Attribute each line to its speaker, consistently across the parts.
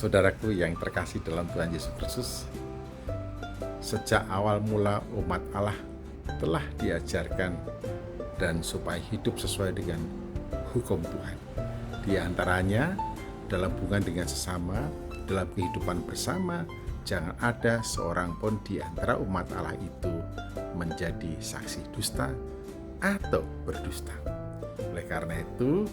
Speaker 1: Saudaraku yang terkasih dalam Tuhan Yesus Kristus, sejak awal mula umat Allah telah diajarkan dan supaya hidup sesuai dengan hukum Tuhan. Di antaranya dalam hubungan dengan sesama, dalam kehidupan bersama, jangan ada seorang pun di antara umat Allah itu menjadi saksi dusta atau berdusta. Oleh karena itu,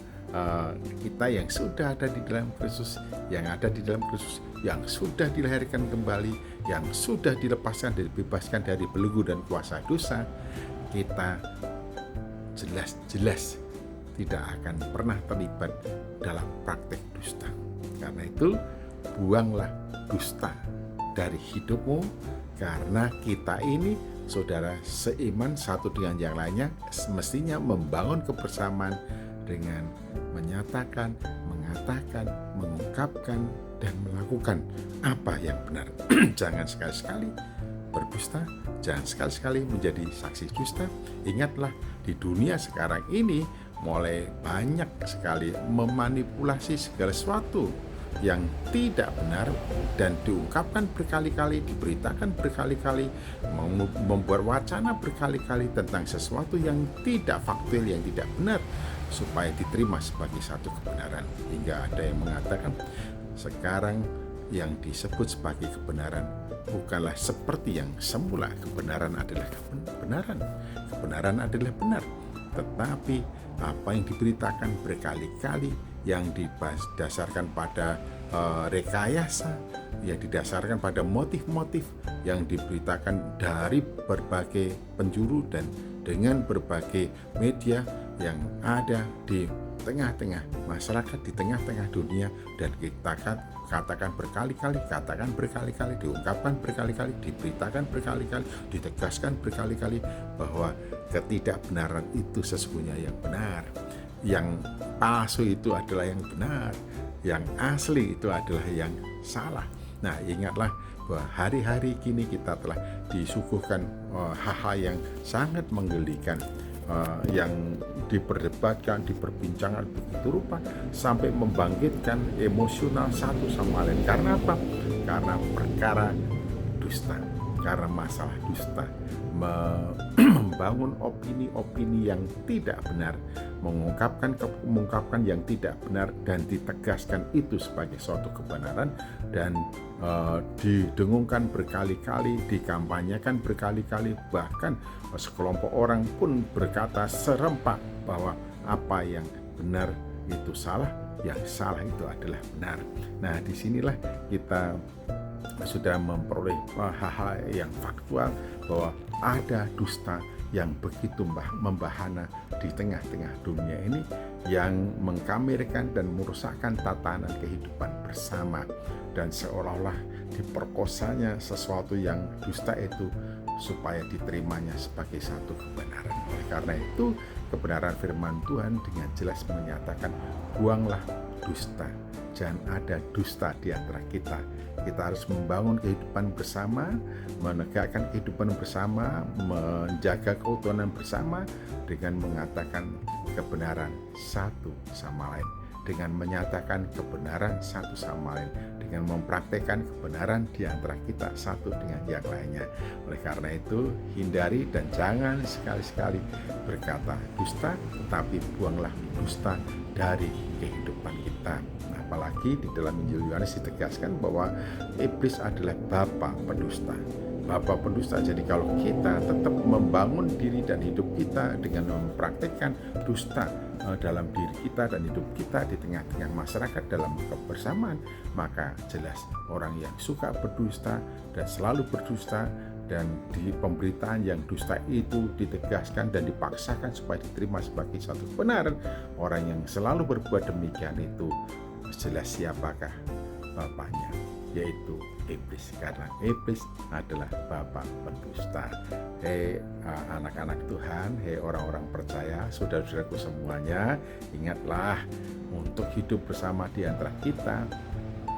Speaker 1: kita yang sudah ada di dalam Kristus, yang ada di dalam Kristus, yang sudah dilahirkan kembali, yang sudah dilepaskan dan dibebaskan dari belenggu dan kuasa dosa, kita jelas-jelas tidak akan pernah terlibat dalam praktek dusta. Karena itu, buanglah dusta dari hidupmu, karena kita ini saudara seiman satu dengan yang lainnya, mestinya membangun kebersamaan dengan menyatakan, mengatakan, mengungkapkan, dan melakukan apa yang benar. Jangan sekali-sekali berdusta, jangan sekali-sekali menjadi saksi dusta. Ingatlah, di dunia sekarang ini mulai banyak sekali memanipulasi segala sesuatu yang tidak benar dan diungkapkan berkali-kali, diberitakan berkali-kali, membuat wacana berkali-kali tentang sesuatu yang tidak faktual, yang tidak benar, supaya diterima sebagai satu kebenaran. Hingga ada yang mengatakan sekarang yang disebut sebagai kebenaran bukanlah seperti yang semula. Kebenaran adalah kebenaran, kebenaran adalah benar, tetapi apa yang diberitakan berkali-kali, yang didasarkan pada rekayasa, yang didasarkan pada motif-motif yang diberitakan dari berbagai penjuru dan dengan berbagai media yang ada di tengah-tengah masyarakat, di tengah-tengah dunia, dan kita katakan berkali-kali, diungkapkan berkali-kali, diberitakan berkali-kali, ditegaskan berkali-kali bahwa ketidakbenaran itu sesungguhnya yang benar, yang palsu itu adalah yang benar, yang asli itu adalah yang salah. Nah, ingatlah bahwa hari-hari kini kita telah disuguhkan hal-hal yang sangat menggelikan, yang diperdebatkan, diperbincangkan begitu rupa sampai membangkitkan emosional satu sama lain. Karena apa? Karena perkara dusta, karena masalah dusta, membangun opini-opini yang tidak benar, mengungkapkan yang tidak benar dan ditegaskan itu sebagai suatu kebenaran, dan didengungkan berkali-kali, dikampanyekan berkali-kali, bahkan sekelompok orang pun berkata serempak bahwa apa yang benar itu salah, yang salah itu adalah benar. Nah, disinilah kita sudah memperoleh hal-hal yang faktual bahwa ada dusta yang begitu membahana di tengah-tengah dunia ini, yang mengkamerkan dan merusakkan tatanan kehidupan bersama, dan seolah-olah diperkosanya sesuatu yang dusta itu supaya diterimanya sebagai satu kebenaran. Oleh karena itu, kebenaran firman Tuhan dengan jelas menyatakan, buanglah dusta, jangan ada dusta di antara kita. Kita harus membangun kehidupan bersama, menegakkan kehidupan bersama, menjaga keutuhan bersama dengan mengatakan kebenaran satu sama lain, dengan menyatakan kebenaran satu sama lain, dengan mempraktekkan kebenaran di antara kita satu dengan yang lainnya. Oleh karena itu, hindari dan jangan sekali-sekali berkata dusta, tetapi buanglah dusta dari kehidupan kita. Apalagi di dalam Injil Yohanes ditegaskan bahwa iblis adalah bapa pendusta. Bapa pendusta. Jadi kalau kita tetap membangun diri dan hidup kita dengan mempraktikkan dusta dalam diri kita dan hidup kita di tengah-tengah masyarakat dalam kebersamaan, maka jelas orang yang suka berdusta dan selalu berdusta, dan di pemberitaan yang dusta itu ditegaskan dan dipaksakan supaya diterima sebagai satu kebenaran, orang yang selalu berbuat demikian itu jelas siapakah bapaknya, yaitu iblis, karena iblis adalah bapa pendusta. Hei anak-anak Tuhan, hei orang-orang percaya, saudara-saudaraku semuanya, ingatlah untuk hidup bersama di antara kita,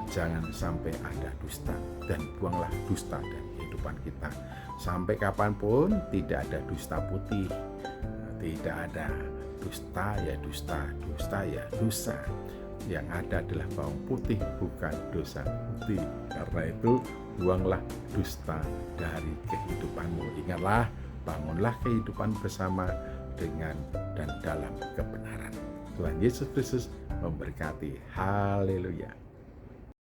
Speaker 1: jangan sampai ada dusta, dan buanglah dusta dari kehidupan kita. Sampai kapanpun tidak ada dusta putih, tidak ada dusta ya dusta, dusta ya dosa. yang ada adalah bawang putih, bukan dosa putih. Karena itu, buanglah dusta dari kehidupanmu. Ingatlah, bangunlah kehidupan bersama dengan dan dalam kebenaran. Tuhan Yesus Kristus memberkati. Haleluya.